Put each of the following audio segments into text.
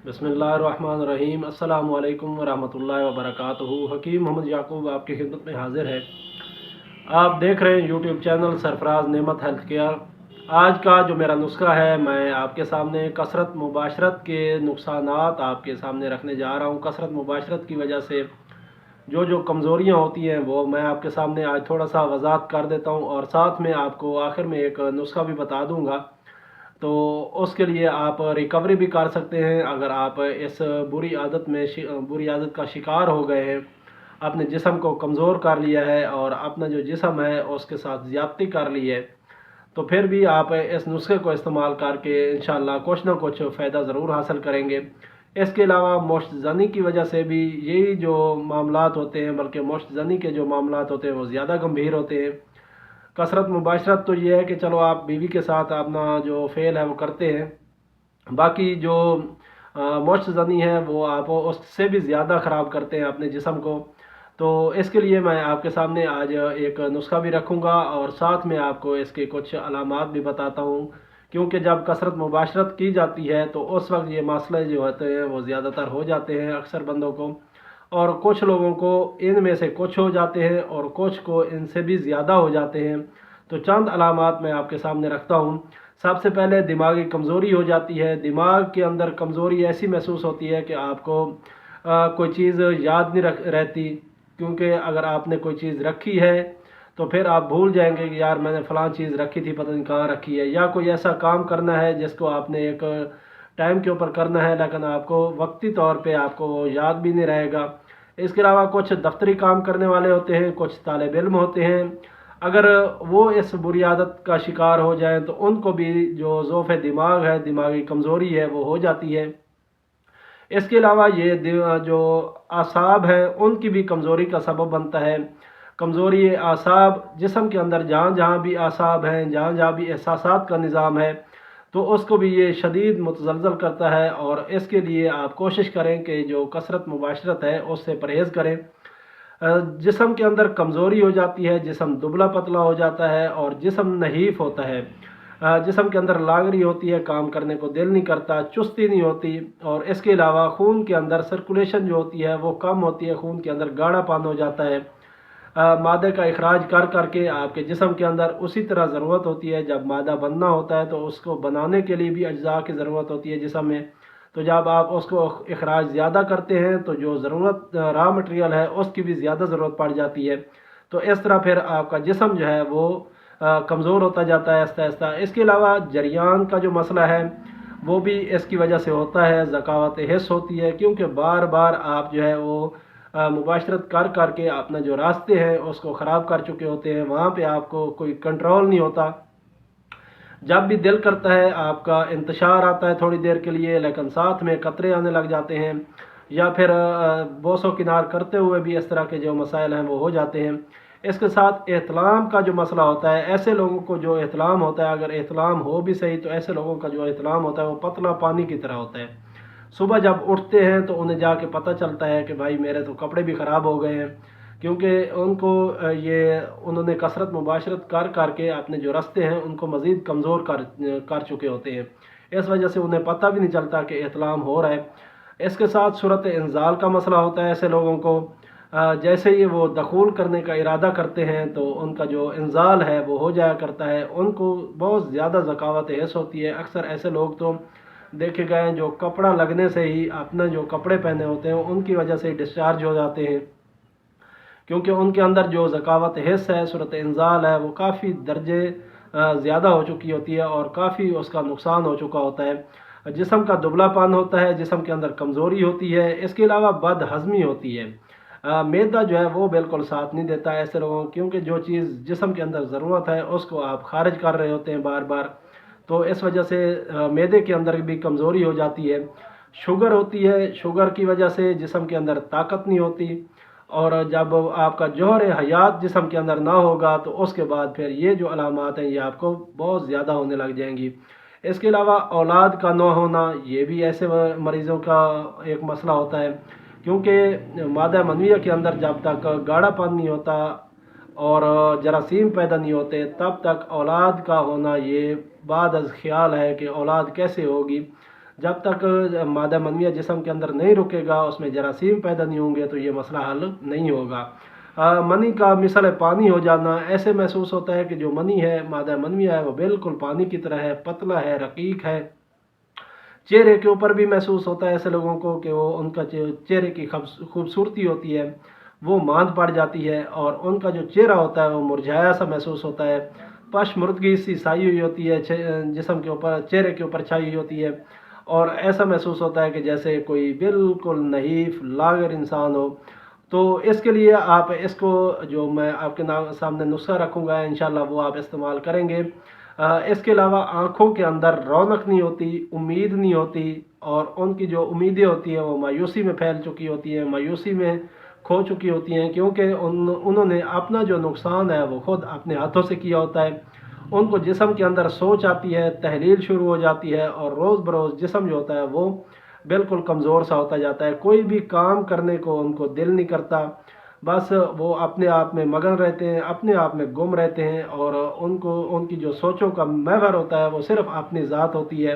बिस्मिल्लाहिर्रहमानिर्रहीम। अस्सलामु अलैकुम वरहमतुल्लाहि वबरकातुहू। हकीम मोहम्मद याकूब आपकी खिदमत में हाजिर है। आप देख रहे हैं यूट्यूब चैनल सरफराज नेमत हेल्थ केयर। आज का जो मेरा नुस्खा है, मैं आपके सामने कसरत मुबाशरत के नुकसानात आपके सामने रखने जा रहा हूँ। कसरत मुबाशरत की वजह से जो कमज़ोरियाँ होती हैं वो मैं आपके सामने आज थोड़ा सा वजाहत कर देता हूँ, और साथ में आपको आखिर में एक नुस्खा भी बता दूँगा। तो उसके लिए आप रिकवरी भी कर सकते हैं। अगर आप इस बुरी आदत का शिकार हो गए हैं, अपने जिस्म को कमज़ोर कर लिया है और अपना जो जिस्म है उसके साथ ज़्यादती कर ली है, तो फिर भी आप इस नुस्खे को इस्तेमाल करके इंशाअल्लाह कुछ ना कुछ फ़ायदा ज़रूर हासिल करेंगे। इसके अलावा मुश्त ज़नी की वजह से भी यही जो मामलात होते हैं, बल्कि मुश्त ज़नी के जो मामलात होते हैं वो ज़्यादा गंभीर होते हैं। कसरत मुबाशरत तो ये है कि चलो आप बीवी के साथ अपना जो फ़ेल है वो करते हैं, बाकी जो मुश्त ज़नी है वो आप उससे भी ज़्यादा ख़राब करते हैं अपने जिस्म को। तो इसके लिए मैं आपके सामने आज एक नुस्खा भी रखूँगा और साथ में आपको इसके कुछ अलामात भी बताता हूँ, क्योंकि जब कसरत मुबाशरत की जाती है तो उस वक्त ये मसले जो होते हैं वो ज़्यादातर हो जाते हैं अक्सर बंदों को, और कुछ लोगों को इनमें से कुछ हो जाते हैं और कुछ को इनसे भी ज़्यादा हो जाते हैं। तो चंद अलामात मैं आपके सामने रखता हूँ। सबसे पहले दिमागी कमज़ोरी हो जाती है। दिमाग के अंदर कमज़ोरी ऐसी महसूस होती है कि आपको कोई चीज़ याद नहीं रहती, क्योंकि अगर आपने कोई चीज़ रखी है तो फिर आप भूल जाएंगे कि यार मैंने फ़लाँ चीज़ रखी थी, पता नहीं कहाँ रखी है। या कोई ऐसा काम करना है जिसको आपने एक टाइम के ऊपर करना है, लेकिन आपको वक्ती तौर पे आपको वो याद भी नहीं रहेगा। इसके अलावा कुछ दफ्तरी काम करने वाले होते हैं, कुछ तालिब इल्म होते हैं, अगर वो इस बुरी आदत का शिकार हो जाएं तो उनको भी जो ज़ोफ़ दिमाग है, दिमागी कमज़ोरी है, वो हो जाती है। इसके अलावा ये जो आसाब हैं उनकी भी कमज़ोरी का सबब बनता है। कमज़ोरी आसाब, जिस्म के अंदर जहाँ जहाँ भी आसाब हैं, जहाँ जहाँ भी एहसासात का निज़ाम है, तो उसको भी ये शदीद मुतज़लज़ल करता है। और इसके लिए आप कोशिश करें कि जो कसरत मुबाशरत है उससे परहेज़ करें। जिस्म के अंदर कमज़ोरी हो जाती है, जिस्म दुबला पतला हो जाता है और जिस्म नहीफ़ होता है। जिस्म के अंदर लागरी होती है, काम करने को दिल नहीं करता, चुस्ती नहीं होती, और इसके अलावा खून के अंदर सर्कुलेशन जो होती है वो कम होती है, खून के अंदर गाढ़ापन हो जाता है। मादे का इखराज कर करके आपके जिस्म के अंदर उसी तरह ज़रूरत होती है। जब मादा बनना होता है तो उसको बनाने के लिए भी अज्जा की ज़रूरत होती है जिस्म में। तो जब आप उसको इखराज ज़्यादा करते हैं तो जो ज़रूरत रॉ मटेरियल है उसकी भी ज़्यादा ज़रूरत पड़ जाती है। तो इस तरह फिर आपका जिस्म जो है वो कमज़ोर होता जाता है आहिस्ता आहिस्ता। इसके अलावा जरियान का जो मसला है वो भी इसकी वजह से होता है। ज़कावत हिस्स होती है, क्योंकि बार बार आप जो है वो मुबाशरत कर करके अपना जो रास्ते हैं उसको ख़राब कर चुके होते हैं। वहाँ पे आपको कोई कंट्रोल नहीं होता। जब भी दिल करता है आपका इंतशार आता है थोड़ी देर के लिए, लेकिन साथ में कतरे आने लग जाते हैं, या फिर बोसो किनार करते हुए भी इस तरह के जो मसाइल हैं वो हो जाते हैं। इसके साथ एहतलाम का जो मसला होता है, ऐसे लोगों को जो एहतलाम होता है, अगर एहतलाम हो भी सही तो ऐसे लोगों का जो एहतलाम होता है वो पतला पानी की तरह होता है। सुबह जब उठते हैं तो उन्हें जाके पता चलता है कि भाई मेरे तो कपड़े भी ख़राब हो गए हैं, क्योंकि उनको ये उन्होंने कसरत मुबाशरत कर करके अपने जो रास्ते हैं उनको मज़ीद कमज़ोर कर चुके होते हैं। इस वजह से उन्हें पता भी नहीं चलता कि इहतलाम हो रहा है। इसके साथ सूरत इंजाल का मसला होता है ऐसे लोगों को। जैसे ही वो दखूल करने का इरादा करते हैं तो उनका जो इंजाल है वो हो जाया करता है। उनको बहुत ज़्यादा ज़कावत हिस्स होती है। अक्सर ऐसे लोग तो देखे गए हैं जो कपड़ा लगने से ही, अपने जो कपड़े पहने होते हैं उनकी वजह से डिस्चार्ज हो जाते हैं, क्योंकि उनके अंदर जो ज़कावत हिस्स है, सूरत इंजाल है, वो काफ़ी दर्जे ज़्यादा हो चुकी होती है और काफ़ी उसका नुकसान हो चुका होता है। जिस्म का दुबलापन होता है, जिस्म के अंदर कमज़ोरी होती है। इसके अलावा बद हज़मी होती है। मैदा जो है वो बिल्कुल साथ नहीं देता है ऐसे लोगों को, क्योंकि जो चीज़ जिस्म के अंदर ज़रूरत है उसको आप खारिज कर रहे होते हैं बार बार। तो इस वजह से मैदे के अंदर भी कमज़ोरी हो जाती है। शुगर होती है, शुगर की वजह से जिस्म के अंदर ताकत नहीं होती, और जब आपका जौहर हयात जिस्म के अंदर ना होगा तो उसके बाद फिर ये जो अलामात हैं ये आपको बहुत ज़्यादा होने लग जाएंगी। इसके अलावा औलाद का ना होना, ये भी ऐसे मरीज़ों का एक मसला होता है, क्योंकि मादा मनविया के अंदर जब तक गाढ़ापन नहीं होता और जरासीम पैदा नहीं होते तब तक औलाद का होना ये बाद अज़ ख्याल है कि औलाद कैसे होगी। जब तक मादा मनविया जिस्म के अंदर नहीं रुकेगा, उसमें जरासीम पैदा नहीं होंगे, तो ये मसला हल नहीं होगा। मनी का मिसल पानी हो जाना, ऐसे महसूस होता है कि जो मनी है, मादा मनविया है, वो बिल्कुल पानी की तरह है, पतला है, रकीक है। चेहरे के ऊपर भी महसूस होता है ऐसे लोगों को कि वो उनका चेहरे की खूबसूरती होती है वो मांद पड़ जाती है, और उनका जो चेहरा होता है वो मुरझाया सा महसूस होता है। पश्मुर्दगी सी छाई हुई होती है जिस्म के ऊपर, चेहरे के ऊपर छाई हुई होती है, और ऐसा महसूस होता है कि जैसे कोई बिल्कुल नहीफ लागर इंसान हो। तो इसके लिए आप इसको, जो मैं आपके सामने नुस्खा रखूँगा इंशाल्लाह, वो आप इस्तेमाल करेंगे। इसके अलावा आँखों के अंदर रौनक नहीं होती, उम्मीद नहीं होती, और उनकी जो उम्मीदें होती हैं वो मायूसी में फैल चुकी होती हैं, मायूसी में खो चुकी होती हैं, क्योंकि उन्होंने अपना जो नुकसान है वो खुद अपने हाथों से किया होता है। उनको जिस्म के अंदर सोच आती है, तहलील शुरू हो जाती है, और रोज़ बरोज़ जिस्म जो होता है वो बिल्कुल कमज़ोर सा होता जाता है। कोई भी काम करने को उनको दिल नहीं करता, बस वो अपने आप में मगन रहते हैं, अपने आप में गुम रहते हैं, और उनको उनकी जो सोचों का महवर होता है वो सिर्फ़ अपनी ज़ात होती है,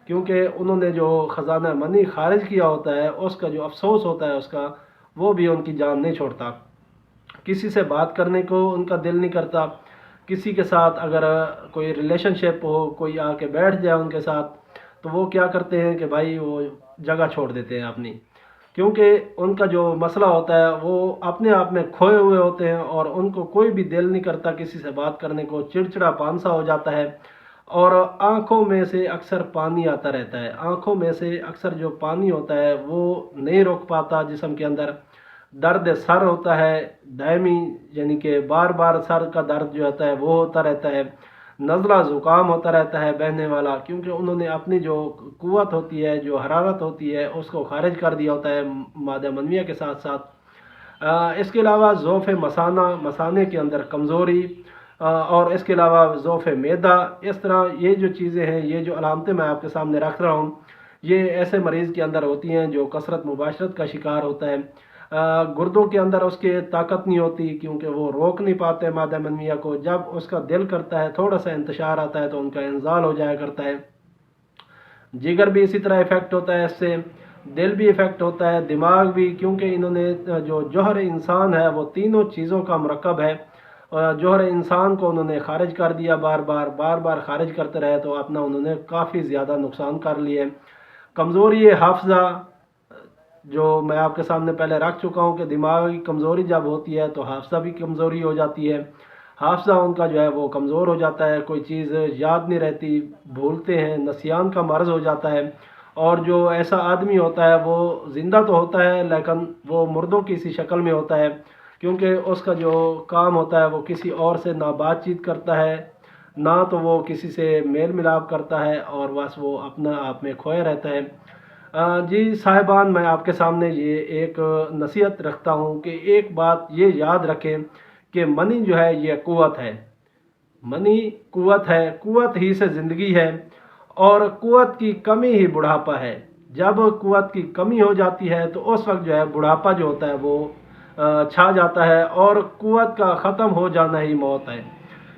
क्योंकि उन्होंने जो ख़जाना मनी खारिज किया होता है उसका जो अफसोस होता है उसका, वो भी उनकी जान नहीं छोड़ता। किसी से बात करने को उनका दिल नहीं करता। किसी के साथ अगर कोई रिलेशनशिप हो, कोई आके बैठ जाए उनके साथ, तो वो क्या करते हैं कि भाई वो जगह छोड़ देते हैं अपनी, क्योंकि उनका जो मसला होता है वो अपने आप में खोए हुए होते हैं, और उनको कोई भी दिल नहीं करता किसी से बात करने को, चिड़चिड़ापन सा हो जाता है, और आँखों में से अक्सर पानी आता रहता है। आँखों में से अक्सर जो पानी होता है वो नहीं रोक पाता जिस्म के अंदर। दर्द सर होता है दायमी, यानी कि बार बार सर का दर्द जो होता है वो होता रहता है। नज़ला ज़ुकाम होता रहता है बहने वाला, क्योंकि उन्होंने अपनी जो क़ुव्वत होती है, जो हरारत होती है, उसको खारिज कर दिया होता है मादा मनविया के साथ साथ। इसके अलावा ज़ोफ़ मसाना, मसाने के अंदर कमज़ोरी, और इसके अलावा ज़ोफ़ मैदा, इस तरह ये जो चीज़ें हैं, ये जो अलामतें मैं आपके सामने रख रहा हूँ, ये ऐसे मरीज़ के अंदर होती हैं जो कसरत मुबाशरत का शिकार होता है। गुर्दों के अंदर उसके ताकत नहीं होती, क्योंकि वो रोक नहीं पाते मादा मनविया को। जब उसका दिल करता है, थोड़ा सा इंतशार आता है, तो उनका इंजाल हो जाया करता है। जिगर भी इसी तरह इफ़ेक्ट होता है इससे, दिल भी इफ़ेक्ट होता है, दिमाग भी, क्योंकि इन्होंने जो जौहर इंसान है वो तीनों चीज़ों का मरकब है। जौहर इंसान को उन्होंने खारिज कर दिया, बार बार खारिज करते रहे, तो अपना उन्होंने काफ़ी ज़्यादा नुकसान कर लिए। कमज़ोरी हाफ़ज़ा, जो मैं आपके सामने पहले रख चुका हूँ कि दिमाग की कमज़ोरी जब होती है तो हाफ़ज़ा भी कमज़ोरी हो जाती है। हाफ़ज़ा उनका जो है वो कमज़ोर हो जाता है, कोई चीज़ याद नहीं रहती, भूलते हैं, नसियान का मर्ज़ हो जाता है। और जो ऐसा आदमी होता है वो ज़िंदा तो होता है, लेकिन वो मुर्दों की सी शक्ल में होता है, क्योंकि उसका जो काम होता है वो किसी और से ना बातचीत करता है, ना तो वो किसी से मेल मिलाप करता है, और बस वो अपना आप में खोया रहता है। जी साहिबान, मैं आपके सामने ये एक नसीहत रखता हूँ कि एक बात ये याद रखें कि मनी जो है ये क़ुव्वत है। मनी क़ुव्वत है, क़ुव्वत ही से ज़िंदगी है, और क़ुव्वत की कमी ही बुढ़ापा है। जब क़ुव्वत की कमी हो जाती है तो उस वक्त जो है बुढ़ापा जो होता है वो छा जाता है, और क़ुव्वत का ख़त्म हो जाना ही मौत है।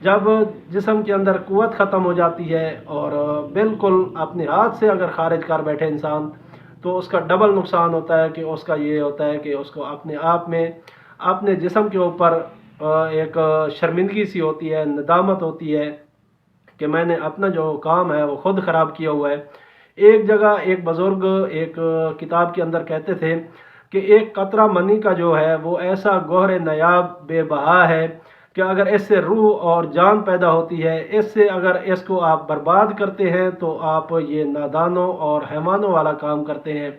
जब जिस्म के अंदर क़ुव्वत ख़त्म हो जाती है और बिल्कुल अपने हाथ से अगर खारिज कर बैठे इंसान, तो उसका डबल नुकसान होता है कि उसका ये होता है कि उसको अपने आप में, अपने जिस्म के ऊपर एक शर्मिंदगी सी होती है, नदामत होती है कि मैंने अपना जो काम है वो ख़ुद ख़राब किया हुआ है। एक जगह एक बुज़ुर्ग एक किताब के अंदर कहते थे कि एक कतरा मनी का जो है वो ऐसा गौहर नायाब बेबहा है कि अगर इससे रूह और जान पैदा होती है, इससे अगर इसको आप बर्बाद करते हैं तो आप ये नादानों और हैवानों वाला काम करते हैं।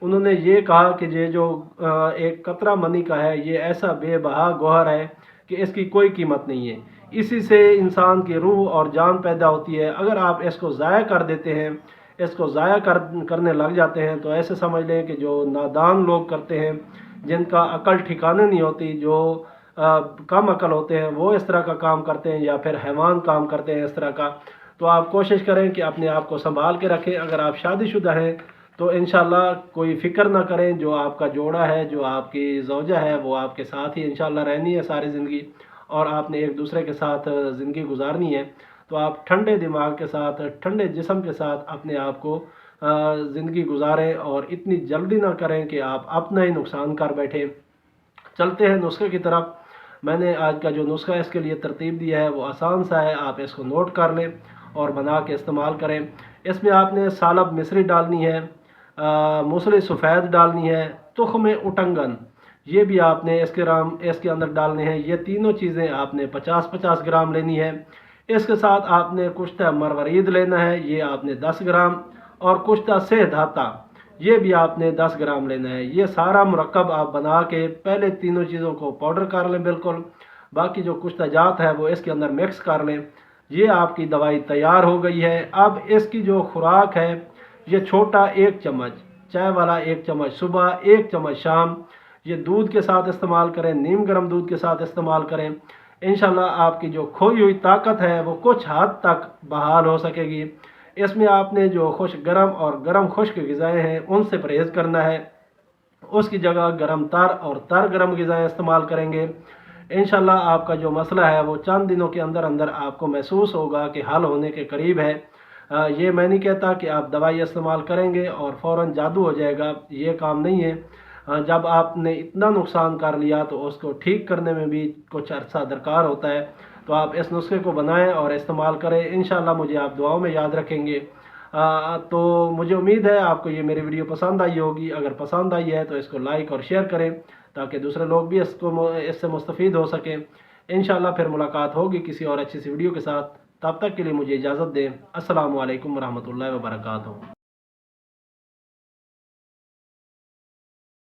उन्होंने ये कहा कि ये जो एक कतरा मनी का है ये ऐसा बेबहा गौहर है कि इसकी कोई कीमत नहीं है। इसी से इंसान की रूह और जान पैदा होती है। अगर आप इसको ज़ाया कर देते हैं, इसको ज़ाया करने लग जाते हैं, तो ऐसे समझ लें कि जो नादान लोग करते हैं, जिनका अकल ठिकाने नहीं होती, जो कम अकल होते हैं, वो इस तरह का काम करते हैं, या फिर हैवान काम करते हैं इस तरह का। तो आप कोशिश करें कि अपने आप को संभाल के रखें। अगर आप शादीशुदा हैं तो इंशाल्लाह कोई फ़िक्र ना करें, जो आपका जोड़ा है, जो आपकी ज़ौजा है, वो आपके साथ ही इंशाल्लाह रहनी है सारी ज़िंदगी, और आपने एक दूसरे के साथ ज़िंदगी गुजारनी है। तो आप ठंडे दिमाग के साथ, ठंडे जिस्म के साथ अपने आप को ज़िंदगी गुजारें और इतनी जल्दी ना करें कि आप अपना ही नुकसान कर बैठें। चलते हैं नुस्खे की तरफ। मैंने आज का जो नुस्खा इसके लिए तरतीब दिया है वो आसान सा है, आप इसको नोट कर लें और बना के इस्तेमाल करें। इसमें आपने सालब मिस्री डालनी है, मूसली सफ़ेद डालनी है, तुख्म उटंगन ये भी आपने इसके अंदर डालने हैं। ये तीनों चीज़ें आपने 50-50 ग्राम लेनी है। इसके साथ आपने कुश्ता मरवरीद लेना है, ये आपने 10 ग्राम, और कुश्ता सेह धाता ये भी आपने 10 ग्राम लेना है। ये सारा मुरक्कब आप बना के पहले तीनों चीज़ों को पाउडर कर लें बिल्कुल, बाकी जो कुश्ता जात है वो इसके अंदर मिक्स कर लें। ये आपकी दवाई तैयार हो गई है। अब इसकी जो खुराक है, ये छोटा 1 चम्मच, चाय वाला 1 चम्मच सुबह, 1 चम्मच शाम, ये दूध के साथ इस्तेमाल करें, नीम गर्म दूध के साथ इस्तेमाल करें। इंशाल्लाह आपकी जो खोई हुई ताकत है वो कुछ हद तक बहाल हो सकेगी। इसमें आपने जो खुश्क गर्म और गर्म खुश्क ग़िज़ाएँ हैं उनसे परहेज़ करना है, उसकी जगह गर्म तर और तर गर्म ग़िज़ाएँ इस्तेमाल करेंगे। इंशाल्लाह आपका जो मसला है वो चंद दिनों के अंदर अंदर आपको महसूस होगा कि हल होने के करीब है। ये मैं नहीं कहता कि आप दवाई इस्तेमाल करेंगे और फ़ौरन जादू हो जाएगा, ये काम नहीं है। जब आपने इतना नुकसान कर लिया तो उसको ठीक करने में भी कुछ अरसा दरकार होता है। तो आप इस नुस्खे को बनाएं और इस्तेमाल करें। इंशाल्लाह मुझे आप दुआओं में याद रखेंगे। तो मुझे उम्मीद है आपको ये मेरी वीडियो पसंद आई होगी। अगर पसंद आई है तो इसको लाइक और शेयर करें ताकि दूसरे लोग भी इससे मुस्तफ़ीद हो सकें। इंशाल्लाह फिर मुलाकात होगी किसी और अच्छी सी वीडियो के साथ। तब तक के लिए मुझे इजाज़त दें। अस्सलामु अलैकुम रहमतुल्लाहि व बरकातहू।